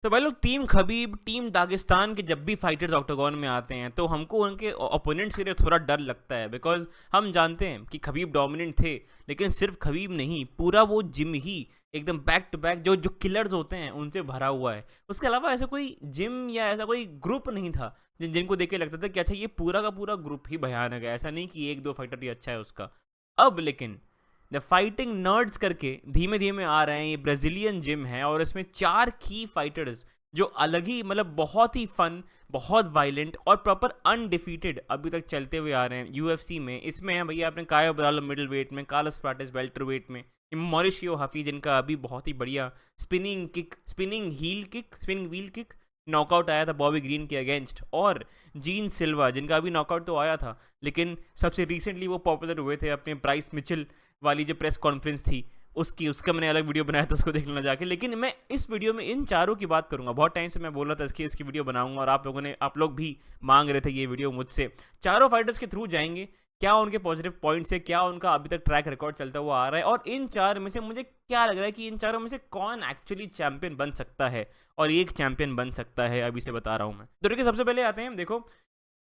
तो भाई लोग टीम खबीब टीम दागिस्तान के जब भी फाइटर्स ऑक्टागन में आते हैं तो हमको उनके ओपोनेंट्स के लिए थोड़ा डर लगता है, बिकॉज हम जानते हैं कि खबीब डोमिनेंट थे। लेकिन सिर्फ खबीब नहीं, पूरा वो जिम ही एकदम बैक टू बैक जो जो किलर्स होते हैं उनसे भरा हुआ है। उसके अलावा ऐसा कोई जिम या ऐसा कोई ग्रुप नहीं था जिनको देख के लगता था कि अच्छा ये पूरा का पूरा ग्रुप ही भयानक है। ऐसा नहीं कि एक दो फाइटर ही अच्छा है उसका। अब लेकिन द फाइटिंग नर्ड्स करके धीमे धीमे आ रहे हैं। ये ब्राजीलियन जिम है और इसमें 4 की फाइटर्स जो अलग ही मतलब बहुत ही फन, बहुत वायलेंट और प्रॉपर अनडिफीटेड अभी तक चलते हुए आ रहे हैं यूएफसी में। इसमें है भैया अपने कायो बरालो मिडिल वेट में, कार्लोस फ्राटिस वेल्टर वेट में, मॉरिशियो हफी जिनका अभी बहुत ही बढ़िया स्पिनिंग व्हील किक नॉकआउट आया था बॉबी ग्रीन के अगेंस्ट, और जीन सिल्वा जिनका अभी नॉकआउट तो आया था लेकिन सबसे रिसेंटली वो पॉपुलर हुए थे अपने ब्राइस मिचेल वाली जो प्रेस कॉन्फ्रेंस थी उसका मैंने अलग वीडियो बनाया था, उसको देख लेना जाके। लेकिन मैं इस वीडियो में इन चारों की बात करूंगा। बहुत टाइम से मैं बोल रहा था इसकी वीडियो बनाऊंगा और आप लोग भी मांग रहे थे ये वीडियो मुझसे। चारों फाइटर्स के थ्रू जाएंगे, क्या उनके पॉजिटिव पॉइंट्स है, क्या उनका अभी तक ट्रैक रिकॉर्ड चलता हुआ आ रहा है, और इन चार में से मुझे क्या लग रहा है कि इन चारों में से कौन एक्चुअली चैंपियन बन सकता है और एक चैंपियन बन सकता है, अभी से बता रहा हूं मैं। तो देखिए सबसे पहले आते हैं देखो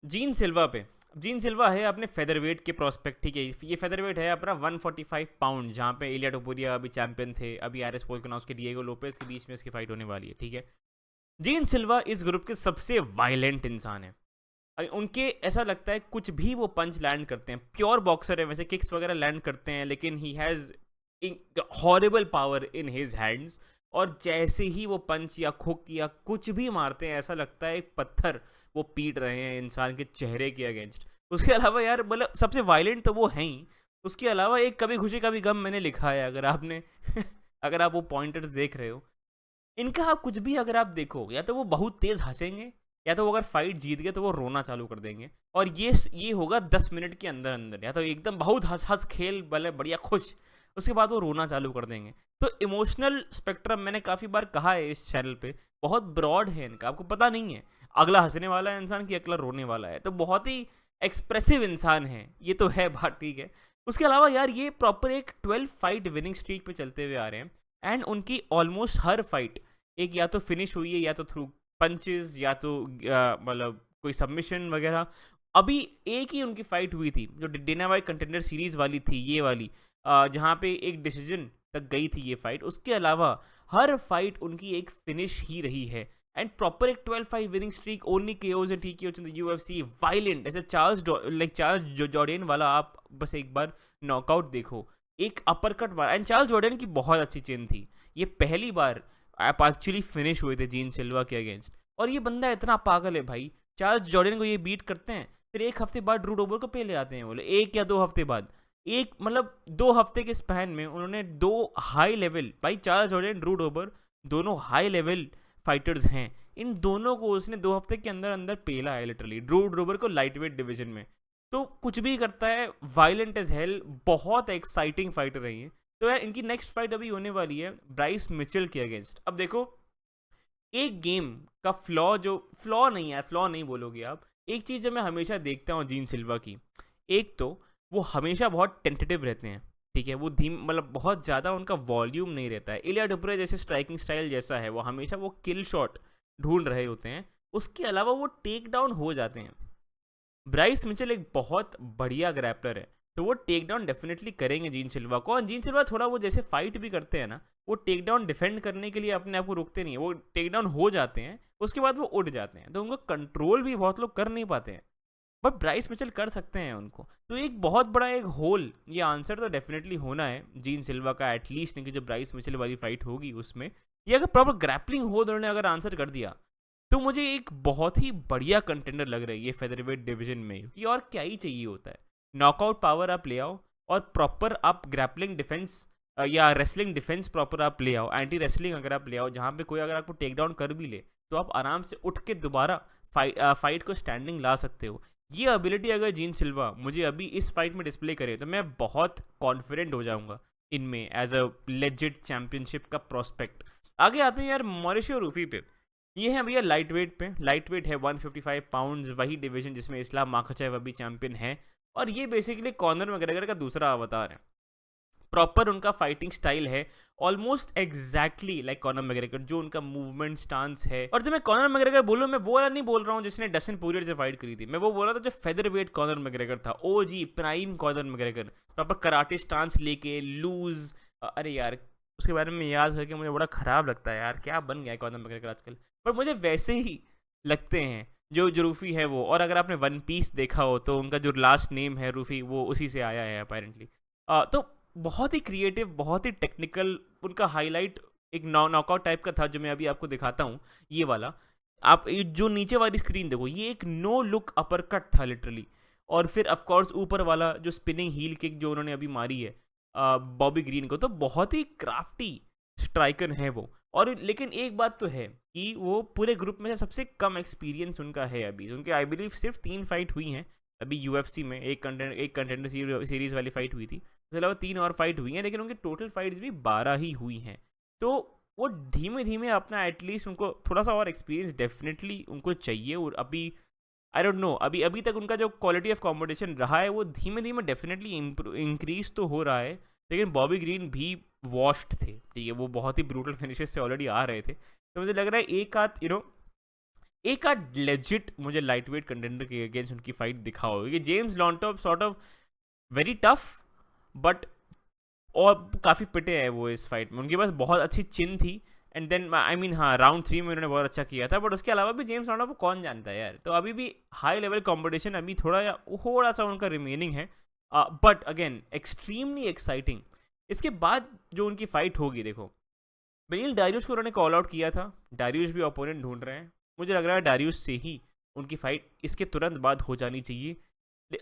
जीन सिल्वा पे। जीन सिल्वा है अपने फेदरवेट के प्रोस्पेक्ट, ठीक है। ये फेदरवेट है अपना 145 पाउंड, जहाँ पे इलिया टोपुरिया अभी चैंपियन थे। अभी आर एस पोल्कनॉस के डिएगो लोपेस के बीच में इसकी फाइट होने वाली है, ठीक है। जीन सिल्वा इस ग्रुप के सबसे वायलेंट इंसान है। उनके ऐसा लगता है कुछ भी वो पंच लैंड करते हैं, प्योर बॉक्सर है वैसे, किक्स वगैरह लैंड करते हैं, लेकिन he has horrible power in his hands. और जैसे ही वो पंच या खुक या कुछ भी मारते हैं ऐसा लगता है एक पत्थर वो पीट रहे हैं इंसान के चेहरे के अगेंस्ट। उसके अलावा यार मतलब सबसे वायलेंट तो वो हैं ही। उसके अलावा एक कभी खुशी कभी गम मैंने लिखा है, अगर आपने अगर आप वो पॉइंटर्स देख रहे हो इनका, आप कुछ भी अगर आप देखो, या तो वो बहुत तेज हंसेंगे, या तो वो अगर फाइट जीत गए तो वो रोना चालू कर देंगे। और ये होगा 10 मिनट के अंदर अंदर, या तो एकदम बहुत हंस हंस खेल भले बढ़िया खुश, उसके बाद वो रोना चालू कर देंगे। तो इमोशनल स्पेक्ट्रम मैंने काफ़ी बार कहा है इस चैनल पे, बहुत ब्रॉड है इनका, आपको पता नहीं है अगला हंसने वाला है इंसान कि अगला रोने वाला है। तो बहुत ही एक्सप्रेसिव इंसान है ये, तो है बात, ठीक है। उसके अलावा यार ये प्रॉपर एक 12 फाइट विनिंग स्ट्रीक पे चलते हुए आ रहे हैं। एंड उनकी ऑलमोस्ट हर फाइट एक या तो फिनिश हुई है, या तो थ्रू पंचेस, या तो मतलब कोई सबमिशन वगैरह। अभी एक ही उनकी फाइट हुई थी जो डिना वाइट कंटेंडर सीरीज वाली थी, ये वाली जहाँ पे एक डिसीजन तक गई थी ये फाइट। उसके अलावा हर फाइट उनकी एक फिनिश ही रही है। एंड प्रॉपर एक 12 fight winning streak, only KOs and TKOs in the UFC, violent ऐसे चार्ल्स जॉर्डेन वाला आप बस एक बार नॉकआउट देखो, एक अपर कट मारा। एंड चार्ल्स जॉर्डेन की बहुत अच्छी चेन थी, ये पहली बार आप एक्चुअली फिनिश हुए थे जीन सिल्वा के अगेंस्ट। और ये बंदा इतना पागल है भाई, चार्ल्स जॉर्डन को ये बीट करते हैं, फिर एक हफ्ते बाद ड्रू डोबर को पे ले आते हैं बोले, एक या 2 हफ्ते बाद। एक मतलब 2 हफ्ते के स्पैन में उन्होंने 2 हाई लेवल, भाई चार्ल्स जॉर्डन ड्रू डोबर दोनों हाई लेवल फाइटर्स हैं, इन दोनों को उसने 2 हफ्ते के अंदर अंदर पेला है लिटरली, ड्रू डोबर को लाइट वेट डिवीजन में। तो कुछ भी करता है, वायलेंट एज हेल, बहुत एक्साइटिंग फाइटर रही है। तो यार इनकी नेक्स्ट फाइट अभी होने वाली है ब्राइस मिचेल के अगेंस्ट। अब देखो एक गेम का फ्लॉ नहीं है, फ्लॉ नहीं बोलोगे आप, एक चीज़ जो मैं हमेशा देखता हूँ जीन सिल्वा की, एक तो वो हमेशा बहुत टेंटेटिव रहते हैं, ठीक है। वो धीम मतलब बहुत ज़्यादा उनका वॉल्यूम नहीं रहता है। इलिया डुप्रे जैसे स्ट्राइकिंग स्टाइल जैसा है, वो हमेशा वो किल शॉट ढूंढ रहे होते हैं। उसके अलावा वो टेक डाउन हो जाते हैं। ब्राइस मिचेल एक बहुत बढ़िया ग्रैपलर है, तो वो टेक डाउन डेफिनेटली करेंगे जीन सिल्वा को। और जीन सिल्वा थोड़ा वो जैसे फाइट भी करते हैं ना, वो टेक डाउन डिफेंड करने के लिए अपने आप को रुकते नहीं है, वो टेक डाउन हो जाते हैं उसके बाद वो उड़ जाते हैं। तो उनको कंट्रोल भी बहुत लोग कर नहीं पाते हैं, बट ब्राइस मिचेल कर सकते हैं उनको। तो एक बहुत बड़ा एक होल, ये आंसर तो डेफिनेटली होना है जीन सिल्वा का एटलीस्ट, नहीं कि जो ब्राइस मिचेल वाली फाइट होगी उसमें ये अगर प्रॉपर ग्रैपलिंग हो, उन्होंने अगर आंसर कर दिया तो मुझे एक बहुत ही बढ़िया कंटेंडर लग रही है फेदरवेट डिवीजन में। क्योंकि और क्या ही चाहिए होता है, नॉकआउट पावर आप ले आओ, और प्रॉपर आप ग्रैपलिंग डिफेंस या रेसलिंग डिफेंस प्रॉपर आप ले आओ, एंटी रेसलिंग अगर आप ले आओ, जहाँ पे कोई अगर आपको टेक डाउन कर भी ले तो आप आराम से उठ के दोबारा फाइट को स्टैंडिंग ला सकते हो। ये एबिलिटी अगर जीन सिल्वा मुझे अभी इस फाइट में डिस्प्ले करे तो मैं बहुत कॉन्फिडेंट हो जाऊंगा इनमें एज अ लेजिट चैंपियनशिप का प्रोस्पेक्ट। आगे आते हैं यार मॉरिशियो रूफी पे। ये है भैया लाइट वेट पे, लाइट वेट है 155 पाउंड्स, वही डिवीजन जिसमें इस्लाम माखाचेव अभी चैंपियन है। और ये बेसिकली कॉनर मैग्रेगर का दूसरा अवतार है। प्रॉपर उनका फाइटिंग स्टाइल है almost exactly like Conor McGregor, जो उनका मूवमेंट स्टांस है। और जब मैं कॉनर मैग्रेगर बोलूँ, मैं वो वाला नहीं बोल रहा हूँ जिसने डस्टिन पोरियर से फाइट करी थी, मैं वो बोल रहा था जो फेदर वेट कॉनर मैग्रेगर था, OG prime Conor McGregor, proper karate stance लेके लूज। अरे यार उसके बारे में याद करके मुझे बड़ा खराब लगता है यार, क्या बन गया है कॉनर मैग्रेगर आजकल। पर मुझे वैसे ही लगते हैं जो रूफी है वो। और अगर आपने वन पीस देखा हो तो उनका जो लास्ट नेम है रूफी, वो उसी से आया है अपेरेंटली। तो बहुत ही क्रिएटिव, बहुत ही टेक्निकल। उनका हाईलाइट एक नॉकआउट टाइप का था जो मैं अभी आपको दिखाता हूँ, ये वाला। आप जो नीचे वाली स्क्रीन देखो, ये एक नो लुक अपर कट था लिटरली। और फिर ऑफकोर्स ऊपर वाला जो स्पिनिंग हील किक जो उन्होंने अभी मारी है बॉबी ग्रीन को, तो बहुत ही क्राफ्टी स्ट्राइकर है वो। और लेकिन एक बात तो है कि वो पूरे ग्रुप में से सबसे कम एक्सपीरियंस उनका है अभी। उनके आई बिलीव सिर्फ 3 फाइट हुई हैं अभी यूएफसी में, एक कंटेंडर सीरीज वाली फाइट हुई थी, उसके अलावा 3 और फाइट हुई हैं, लेकिन उनकी टोटल फाइट्स भी 12 ही हुई हैं। तो वो धीमे धीमे अपना एटलीस्ट उनको थोड़ा सा और एक्सपीरियंस डेफिनेटली उनको चाहिए। और अभी आई डोंट नो, अभी तक उनका जो क्वालिटी ऑफ कॉम्पिटिशन रहा है वो धीमे धीमे डेफिनेटली इंक्रीज तो हो रहा है, लेकिन बॉबी ग्रीन भी वॉश्ड थे, ठीक है, वो बहुत ही ब्रूटल फिनिशेस से ऑलरेडी आ रहे थे। तो मुझे लग रहा है एक आध लेजिट मुझे लाइट वेट कंटेंडर के अगेंस्ट उनकी फाइट दिखा होगी। James Llontop sort of very tough, but और काफ़ी पिटे हैं वो इस फाइट में, उनके पास बहुत अच्छी चिन थी। एंड देन आई मीन हाँ, राउंड 3 में उन्होंने बहुत अच्छा किया था, बट उसके अलावा भी जेम्स लॉन्टॉप को कौन जानता है यार। तो अभी भी हाई लेवल कॉम्पिटिशन अभी थोड़ा सा उनका रिमेनिंग है, बट अगेन एक्सट्रीमली एक्साइटिंग। इसके बाद जो उनकी फाइट होगी, देखो बेनिल डारियस को उन्होंने कॉल आउट किया था, डारियस भी ओपोनेंट ढूंढ रहे हैं। मुझे लग रहा है डारियस से ही उनकी फाइट इसके तुरंत बाद हो जानी चाहिए।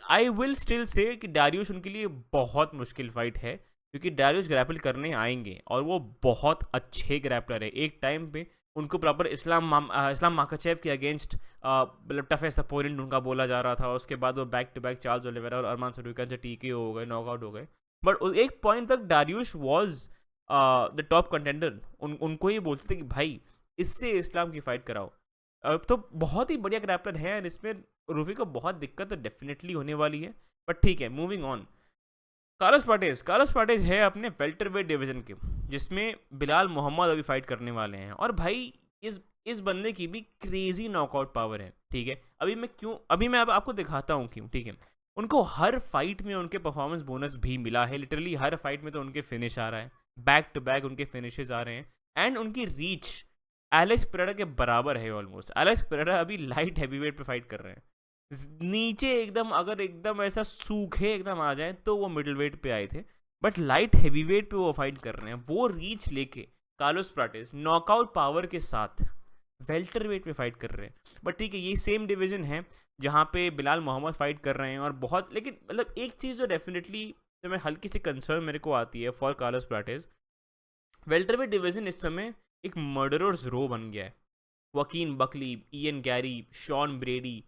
आई विल स्टिल से कि डारियस उनके लिए बहुत मुश्किल फाइट है, क्योंकि डारियस ग्रैपल करने आएंगे और वो बहुत अच्छे ग्रैपलर है। एक टाइम पे उनको प्रॉपर इस्लाम माखाचेव के अगेंस्ट मतलब टफेस्ट अपोनेंट उनका बोला जा रहा था। उसके बाद वो back to back Charles Oliveira और अरमान सरूका से टीके हो गए, नॉकआउट हो गए, बट एक पॉइंट तक Darius was the top contender. उनको ही बोलते थे कि भाई इससे इस्लाम की फाइट कराओ। तो बहुत ही बढ़िया ग्रैपलर है, और इसमें रूफी को बहुत दिक्कत तो डेफिनेटली होने वाली है, बट ठीक है। मूविंग ऑन, कार्लोस पार्टेज है अपने वेल्टरवेट डिवीजन के, जिसमें बिलाल मोहम्मद अभी फाइट करने वाले हैं। और भाई इस बंदे की भी क्रेजी नॉकआउट पावर है, ठीक है। अभी मैं अब आपको दिखाता हूँ क्यों, ठीक है। उनको हर फाइट में उनके परफॉर्मेंस बोनस भी मिला है, लिटरली हर फाइट में तो उनके फिनिश आ रहा है, बैक टू बैक उनके फिनिशेस आ रहे हैं। एंड उनकी रीच एलेक्स पेरेरा के बराबर है ऑलमोस्ट। एलेक्स पेरेरा अभी लाइट हैवीवेट पे फाइट कर रहे हैं, नीचे एकदम अगर एकदम ऐसा सूखे एकदम आ जाए तो वो मिडिल वेट पे आए थे, बट लाइट हैवीवेट पे वो फाइट कर रहे हैं। वो रीच लेके कार्लोस पार्टेज नॉकआउट पावर के साथ वेल्टर वेट पे फाइट कर रहे हैं। बट ठीक है, ये सेम डिवीजन है जहाँ पे बिलाल मोहम्मद फाइट कर रहे हैं। और बहुत, लेकिन मतलब एक चीज़ जो डेफिनेटली जो मैं हल्की सी कंसर्न मेरे को आती है for Carlos Prates, welterweight division इस समय एक मर्डरर्स रो बन गया है। Joaquin Buckley, Ian Garry, Sean Brady,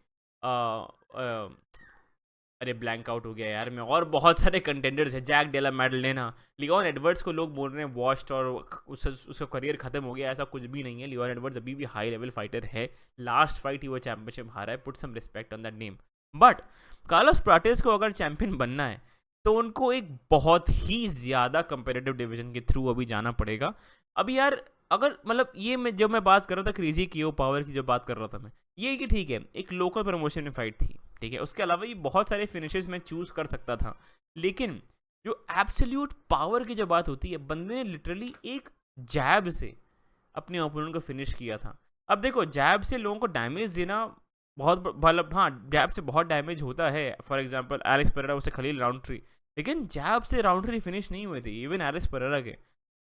अरे ब्लैंक आउट हो गया यार मैं, और बहुत सारे कंटेंडर्स हैं, जैक डेला मैडलेना, लियोन एडवर्ड्स को लोग बोल रहे हैं वॉश्ड और उसका करियर खत्म हो गया। ऐसा कुछ भी नहीं है, लियोन एडवर्ड्स अभी भी हाई लेवल फाइटर है। लास्ट फाइट ही वो चैंपियनशिप हारा है, put some respect on that name. But Carlos Prates को अगर चैंपियन बनना है तो उनको एक बहुत ही ज़्यादा कंपेरेटिव डिवीजन के थ्रू अभी जाना पड़ेगा। अभी यार अगर मतलब ये मैं बात कर रहा था क्रेजी कियो पावर की, जो बात कर रहा था मैं, ये कि ठीक है एक लोकल प्रमोशन में फाइट थी, ठीक है, उसके अलावा ये बहुत सारे फिनिशेस मैं चूज कर सकता था, लेकिन जो एब्सोल्यूट पावर की जो बात होती है, बंदे ने लिटरली एक जैब से अपने ओपोनेंट को फिनिश किया था। अब देखो जैब से लोगों को डैमेज देना बहुत मतलब, हाँ जैब से बहुत डैमेज होता है। फॉर एग्जाम्पल एलेक्स पेरेरा उसे खलील राउंड्री, लेकिन जैब से राउंड्री फिनिश नहीं हुए थे इवन एलेक्स पेरेरा के।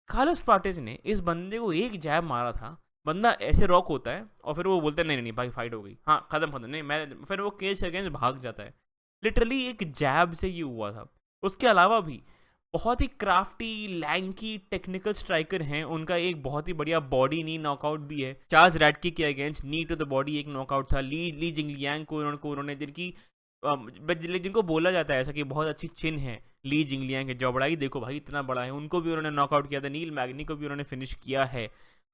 कार्लोस पार्टेज ने इस बंदे को एक जैब मारा था, बंदा ऐसे रॉक होता है और फिर वो बोलता है नहीं नहीं भाई फाइट हो गई, हाँ खत्म नहीं मैं, फिर वो केज के अगेंस्ट भाग जाता है। लिटरली एक जैब से ये हुआ था। उसके अलावा भी बहुत ही क्राफ्टी लैंकी टेक्निकल स्ट्राइकर हैं। उनका एक बहुत ही बढ़िया बॉडी नी नॉकआउट भी है, चार्ल्स रैडकी के against knee to the body एक नॉकआउट था। ली जिंगलियांग को उन्होंने जिनको बोला जाता है ऐसा कि बहुत अच्छी चिन है ली जिंगलियांग के, जबड़ाई देखो भाई इतना बड़ा है, उनको भी उन्होंने नॉकआउट किया था। नील मैग्नी को भी उन्होंने फिनिश किया है,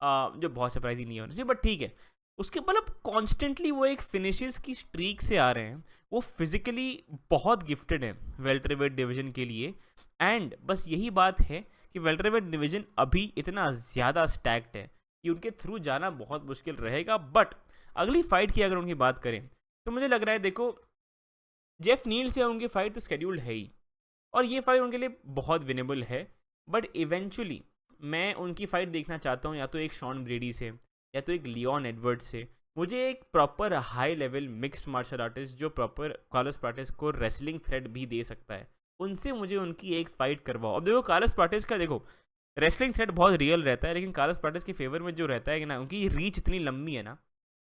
जो बहुत सरप्राइजिंग नहीं होना चाहिए, बट ठीक है। उसके मतलब कॉन्स्टेंटली वो एक फिनिशेस की स्ट्रीक से आ रहे हैं, वो फिजिकली बहुत गिफ्टेड है वेल्टरवेट डिवीजन के लिए। एंड बस यही बात है कि वेल्टरवेट डिवीजन अभी इतना ज़्यादा स्टैक्ड है कि उनके थ्रू जाना बहुत मुश्किल रहेगा। बट अगली फाइट की अगर उनकी बात करें तो मुझे लग रहा है, देखो जेफ नील से उनकी फाइट तो शेड्यूल्ड है ही, और ये फाइट उनके लिए बहुत विनेबल है। बट इवेंचुअली मैं उनकी फाइट देखना चाहता हूँ या तो एक शॉन ब्रेडी से या तो एक लियोन एडवर्ड से। मुझे एक proper high level mixed martial artist जो प्रॉपर कार्लोस प्राटिस को रेसलिंग थ्रेड भी दे सकता है, उनसे मुझे उनकी एक फाइट करवाओ। अब देखो कार्लोस प्राटिस का, देखो रेसलिंग थ्रेड बहुत रियल रहता है, लेकिन कार्लोस प्राटिस के फेवर में जो रहता है कि ना, उनकी रीच इतनी लंबी है ना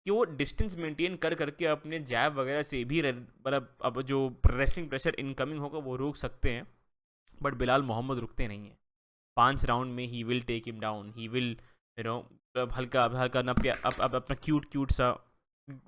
कि वो डिस्टेंस मेंटेन कर करके अपने जैब वगैरह से भी मतलब अब जो रेसलिंग प्रेशर इनकमिंग होगा वो रोक सकते हैं। बट बिलाल मोहम्मद रुकते नहीं हैं, 5 राउंड में he will take him down, he will हल्का हल्का ना अब अपना क्यूट क्यूट सा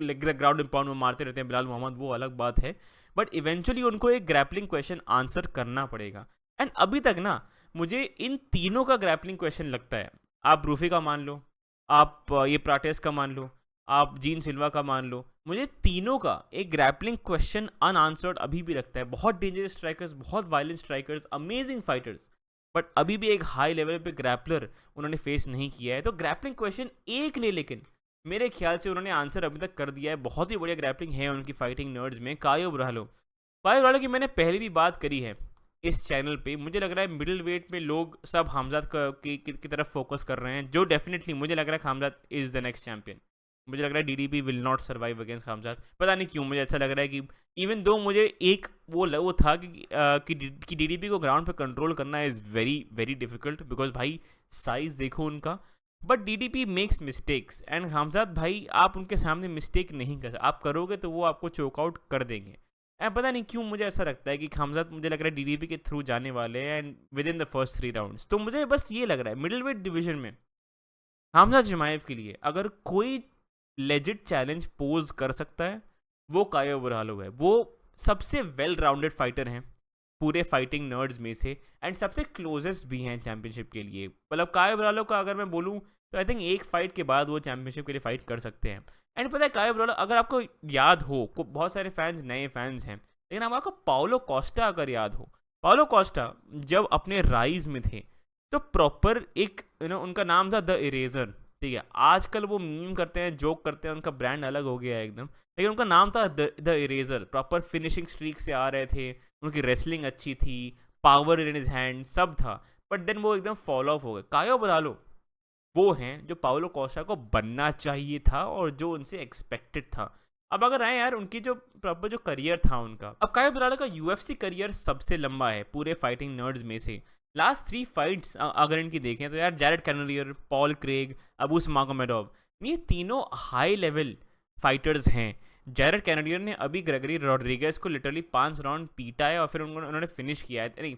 ग्राउंड पाउंड में मारते रहते हैं बिलाल मोहम्मद, वो अलग बात है। बट इवेंचुअली उनको एक ग्रैपलिंग क्वेश्चन आंसर करना पड़ेगा। एंड अभी तक ना मुझे इन तीनों का ग्रैपलिंग क्वेश्चन लगता है, आप ब्रूफी का मान लो, आप ये प्राटेस का मान लो, आप जीन सिल्वा का मान लो, मुझे तीनों का एक ग्रैपलिंग क्वेश्चन अनआंसर्ड अभी भी लगता है। बहुत डेंजरस स्ट्राइकर्स, बहुत violent strikers, amazing fighters, but अभी भी एक हाई लेवल पे ग्रैपलर उन्होंने फेस नहीं किया है। तो ग्रैपलिंग क्वेश्चन एक ने, लेकिन मेरे ख्याल से उन्होंने आंसर अभी तक कर दिया है। बहुत ही बढ़िया ग्रैपलिंग है उनकी फाइटिंग नर्ड्स में। कायो ब्रालो की मैंने पहले भी बात करी है इस चैनल पे। मुझे लग रहा है मिडिल वेट में लोग सब हमजाद की तरफ फोकस कर रहे हैं, जो डेफिनेटली मुझे लग रहा है Hamzad is the next champion. मुझे लग रहा है DDP will not survive against Hamzad, पता नहीं क्यों मुझे ऐसा लग रहा है कि इवन दो मुझे एक वो था कि डीडीपी को ग्राउंड पे कंट्रोल करना is very very difficult, because भाई साइज़ देखो उनका। But DDP makes mistakes and Hamzad भाई आप उनके सामने मिस्टेक नहीं कर, आप करोगे तो वो आपको चोकआउट कर देंगे। एंड पता नहीं क्यों मुझे ऐसा लगता है कि हमजाद मुझे लग रहा है डीडीपी के थ्रू जाने वाले हैं and with in the first 3 rounds. तो मुझे बस ये लग रहा है मिडिल वेट डिवीजन में हमजा जमाएव के लिए अगर कोई लेजिट चैलेंज पोज कर सकता है वो कायो ब्रालो है। वो सबसे वेल राउंडेड फाइटर हैं पूरे फाइटिंग नर्ड्स में से, एंड सबसे क्लोजेस्ट भी हैं चैंपियनशिप के लिए। मतलब कायो ब्रालो का अगर मैं बोलूँ तो आई थिंक एक फाइट के बाद वो चैंपियनशिप के लिए फाइट कर सकते हैं। एंड पता है कायो ब्रालो, अगर आपको याद हो, बहुत सारे फैंस नए फैंस हैं, लेकिन अब आपको पाओलो कोस्टा अगर याद हो, पाओलो कोस्टा जब अपने राइज में थे तो प्रॉपर एक उनका नाम था द इरेजर, ठीक है। आजकल वो मीम करते हैं, जोक करते हैं, उनका ब्रांड अलग हो गया है एकदम, लेकिन उनका नाम था the eraser. Proper finishing streak से आ रहे थे, उनकी रेसलिंग अच्छी थी, पावर इन हिज हैंड सब था, बट देन वो एकदम फॉलो ऑफ हो गए। कायो ब्रालो वो हैं जो पाओलो कोस्टा को बनना चाहिए था और जो उनसे एक्सपेक्टेड था। अब अगर आए यार उनकी जो प्रॉपर जो करियर था उनका, अब कायो ब्रालो का यूएफसी करियर सबसे लंबा है पूरे फाइटिंग नर्ड्स में से। लास्ट 3 फाइट्स अगर इनकी देखें तो यार जैरेड कैनलियर, पॉल क्रेग, अबूस मागोमेडोव, ये तीनों हाई लेवल फाइटर्स हैं। जैरेड कैनलियर ने अभी ग्रेगरी रॉड्रिगेज को लिटरली 5 राउंड पीटा है और फिर उन्होंने फिनिश किया है, नहीं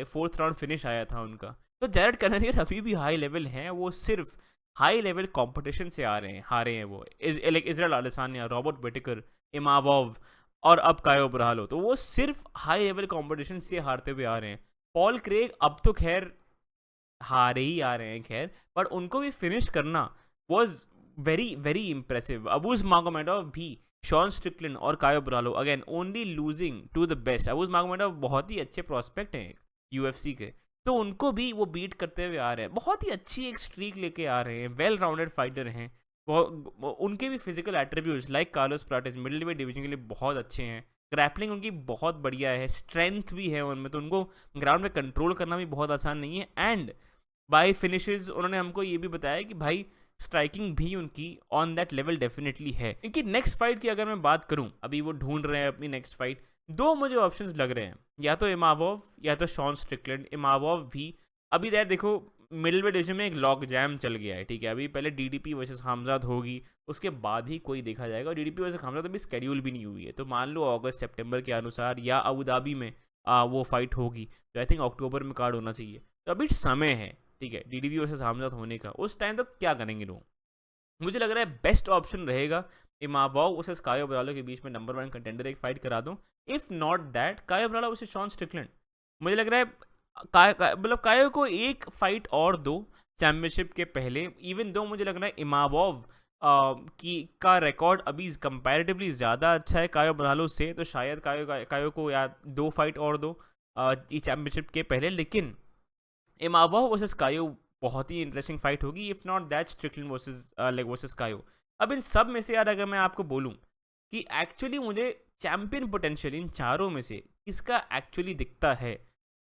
4th राउंड फिनिश आया था उनका। तो जैरेड कैनलियर अभी भी हाई लेवल हैं, वो सिर्फ हाई लेवल कंपटीशन से हारे हैं वो, इजराइल आदेसानिया, रॉबर्ट विटेकर, इमावोव और अब कायो ब्रालो, तो वो सिर्फ हाई लेवल कंपटीशन से हारते हुए आ रहे हैं। पॉल क्रेग अब तो खैर हारे ही आ रहे हैं खैर, बट उनको भी फिनिश करना was very very impressive. Abus Magomedov भी, शॉन स्ट्रिकलैंड और Caio Borralho again only losing to the best. Abus Magomedov बहुत ही अच्छे प्रॉस्पेक्ट हैं यूएफसी के, तो उनको भी वो बीट करते हुए आ रहे हैं। बहुत ही अच्छी एक स्ट्रीक लेके आ रहे हैं, वेल राउंडेड फाइटर हैं। उनके भी physical attributes like Carlos Prates middleweight division के लिए बहुत अच्छे हैं। ग्रैपलिंग उनकी बहुत बढ़िया है, स्ट्रेंथ भी है उनमें, तो उनको ग्राउंड में कंट्रोल करना भी बहुत आसान नहीं है। एंड बाय फिनिशेस उन्होंने हमको ये भी बताया कि भाई स्ट्राइकिंग भी उनकी ऑन दैट लेवल डेफिनेटली है। इनकी नेक्स्ट फाइट की अगर मैं बात करूं, अभी वो ढूंढ रहे हैं अपनी नेक्स्ट फाइट, 2 मुझे ऑप्शंस लग रहे हैं, या तो इमावोव या तो शॉन स्ट्रिकलैंड। इमावोव भी अभी यार देखो मिडिल वेट डिवीजन में एक लॉक जैम चल गया है, ठीक है। अभी पहले डीडीपी वर्सेस हमजाद होगी, उसके बाद ही कोई देखा जाएगा, और डीडीपी वर्सेस हमजाद अभी स्केड्यूल भी नहीं हुई है, तो मान लो अगस्त सितंबर के अनुसार या अबू धाबी में वो फाइट होगी, तो आई थिंक अक्टूबर में कार्ड होना चाहिए, तो अभी समय है, ठीक है, डीडीपी वर्सेस हमजाद होने का। उस टाइम तो क्या करेंगे लोग, मुझे लग रहा है बेस्ट ऑप्शन रहेगा इमावोव वर्सेस कायो ब्रालो के बीच में नंबर 1 कंटेंडर एक फाइट करा दूं। If not that Caio Borralho versus Sean Strickland, मुझे लग रहा है मतलब कायो को एक फाइट और दो चैंपियनशिप के पहले, इवन दो मुझे लग रहा है इमावोव की का रिकॉर्ड अभी कंपैरेटिवली ज़्यादा अच्छा है कायो बरालो से, तो शायद कायो को या 2 फाइट और दो ये चैंपियनशिप के पहले। लेकिन इमावा वर्सेस कायो बहुत ही इंटरेस्टिंग फाइट होगी, if not that Strickland versus Caio. अब इन सब में से यार अगर मैं आपको बोलूँ कि एक्चुअली मुझे चैंपियन पोटेंशियल इन चारों में से किसका एक्चुअली दिखता है,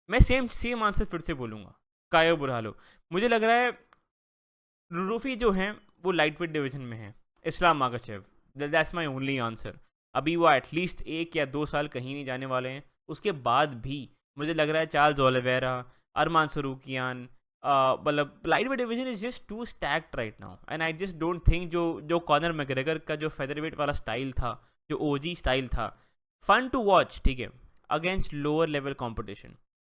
मैं सेम सेम आंसर फिर से बोलूँगा, कायो बुरालो। मुझे लग रहा है रूफी जो हैं वो लाइट वेट डिवीजन में है, इस्लाम मागाचेव, दैट्स माई ओनली आंसर। अभी वो एटलीस्ट 1 या 2 साल कहीं नहीं जाने वाले हैं। उसके बाद भी मुझे लग रहा है चार्ल्स ओलिवेरा, अरमान सरूकियान, मतलब lightweight division is just too stacked right now, and I just don't think जो कॉनर मैग्रेगर का जो फेदर वेट वाला स्टाइल था, जो ओजी स्टाइल था, फन टू वॉच, ठीक है, against lower level competition,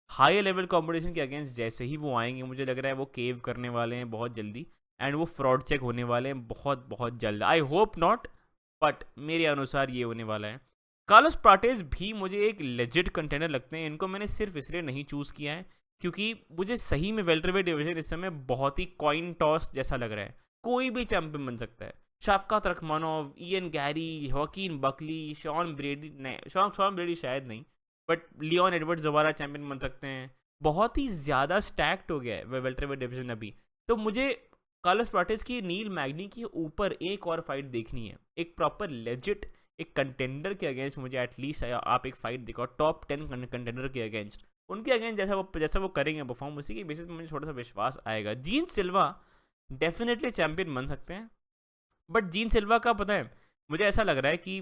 high level competition के अगेंस्ट जैसे ही वो आएंगे मुझे लग रहा है वो केव करने वाले हैं बहुत जल्दी, एंड वो फ्रॉड चेक होने वाले हैं बहुत बहुत जल्द। आई होप नॉट, बट मेरे अनुसार ये होने वाला है। कार्लोस प्राटेस भी मुझे एक लेजिट कंटेनर लगते हैं। इनको मैंने सिर्फ इसलिए नहीं चूज़ किया है क्योंकि मुझे सही में वेल्टरवेट डिवीजन इस समय बहुत ही कॉइन टॉस जैसा लग रहा है, कोई भी चैंपियन बन सकता है। Shavkat Rakhmonov, Ian Garry, Joaquin Buckley, Sean Brady, नहीं शॉन ब्रेडी शायद नहीं, बट लियोन एडवर्ड्स दोबारा चैंपियन बन सकते हैं। बहुत ही ज़्यादा स्टैक्ड हो गया है वेल्टरवेट डिवीजन अभी। तो मुझे कार्लोस प्राटेस की नील मैग्नी के ऊपर एक और फाइट देखनी है, एक प्रॉपर लेजिट एक कंटेंडर के अगेंस्ट। मुझे एटलीस्ट आप एक फाइट दिखाओ टॉप 10 कंटेंडर के अगेंस्ट, उनके अगेंस्ट जैसा वो करेंगे परफॉर्म, उसी के बेसिस पे मुझे थोड़ा सा विश्वास आएगा। जीन सिल्वा डेफिनेटली चैंपियन बन सकते हैं, बट जीन सिल्वा का पता है मुझे ऐसा लग रहा है कि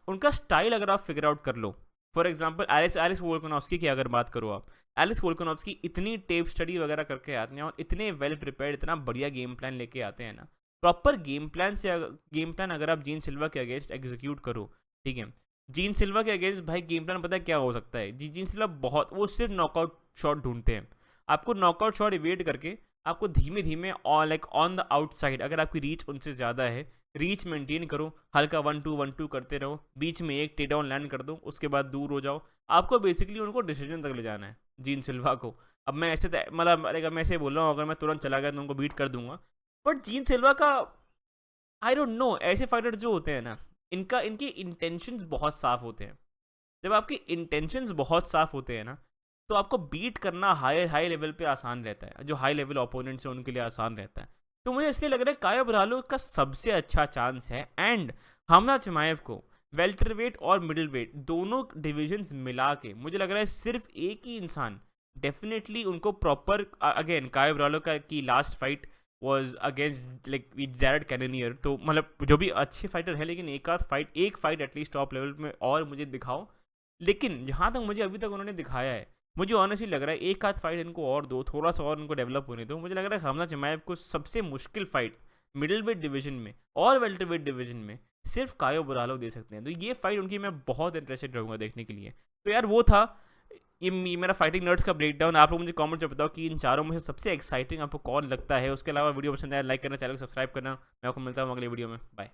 उनका स्टाइल अगर आप फिगर आउट कर लो, फॉर एग्जाम्पल एलिस वोल्कानोव्स्की की अगर बात करो आप, एलिस वोल्कानोव्स्की इतनी टेप स्टडी वगैरह करके आते हैं और इतने वेल प्रिपेयर्ड, इतना बढ़िया गेम प्लान लेके आते हैं ना, प्रॉपर गेम प्लान अगर आप जीन सिल्वा के अगेंस्ट एग्जीक्यूट करो, ठीक है, जीन सिल्वा के अगेंस्ट भाई गेम प्लान पता है क्या हो सकता है। जीन सिल्वा बहुत, वो सिर्फ नॉकआउट शॉट ढूंढते हैं, आपको नॉकआउट शॉट इवेट करके आपको धीमे धीमे ऑन द आउटसाइड, अगर आपकी रीच उनसे ज़्यादा है, रीच मेंटेन करो, हल्का 1-2 करते रहो, बीच में एक टेक डाउन लैंड कर दो, उसके बाद दूर हो जाओ। आपको बेसिकली उनको डिसीजन तक ले जाना है जीन सिल्वा को। अब मैं ऐसे मतलब अगर मैं ऐसे बोल रहा हूँ, अगर मैं तुरंत चला गया तो उनको बीट कर दूंगा, बट जीन सिल्वा का आई डोंट नो। ऐसे फाइटर्स जो होते हैं ना, इनके इंटेंशंस बहुत साफ होते हैं। जब आपके इंटेंशंस बहुत साफ होते हैं ना, तो आपको बीट करना हाई लेवल पे आसान रहता है, जो हाई लेवल ओपोनेंट्स हैं उनके लिए आसान रहता है। तो मुझे इसलिए लग रहा है कायो ब्रालो का सबसे अच्छा चांस है, एंड हमना चिमाएव को वेल्टरवेट और मिडिल वेट दोनों डिविजन्स मिला के मुझे लग रहा है सिर्फ एक ही इंसान डेफिनेटली उनको प्रॉपर, अगेन कायो ब्रालो का की last fight was against like Jared Cannonier, तो मतलब जो भी अच्छे फाइटर है, लेकिन एक फाइट एटलीस्ट टॉप लेवल में और मुझे दिखाओ। लेकिन जहाँ तक मुझे अभी तक उन्होंने दिखाया है, मुझे ऑनेस्टली लग रहा है एक आध फाइट इनको और दो, थोड़ा सा और उनको डेवलप होने दो। मुझे लग रहा है हमजा चिमाएव को सबसे मुश्किल फाइट मिडिल वेट डिवीजन में और वेल्टर वेट डिवीजन में सिर्फ कायो बुरालो दे सकते हैं। तो ये फाइट उनकी मैं बहुत इंटरेस्टेड रहूँगा देखने के लिए। तो यार वो था ये मेरा फाइटिंग नर्ड्स का ब्रेकडाउन। आप लोग मुझे कमेंट में बताओ कि इन चारों में से सबसे एक्साइटिंग आपको कौन लगता है। उसके अलावा वीडियो पसंद आया लाइक करना, चैनल को सब्सक्राइब करना। मैं आपको मिलता हूँ अगले वीडियो में, बाय।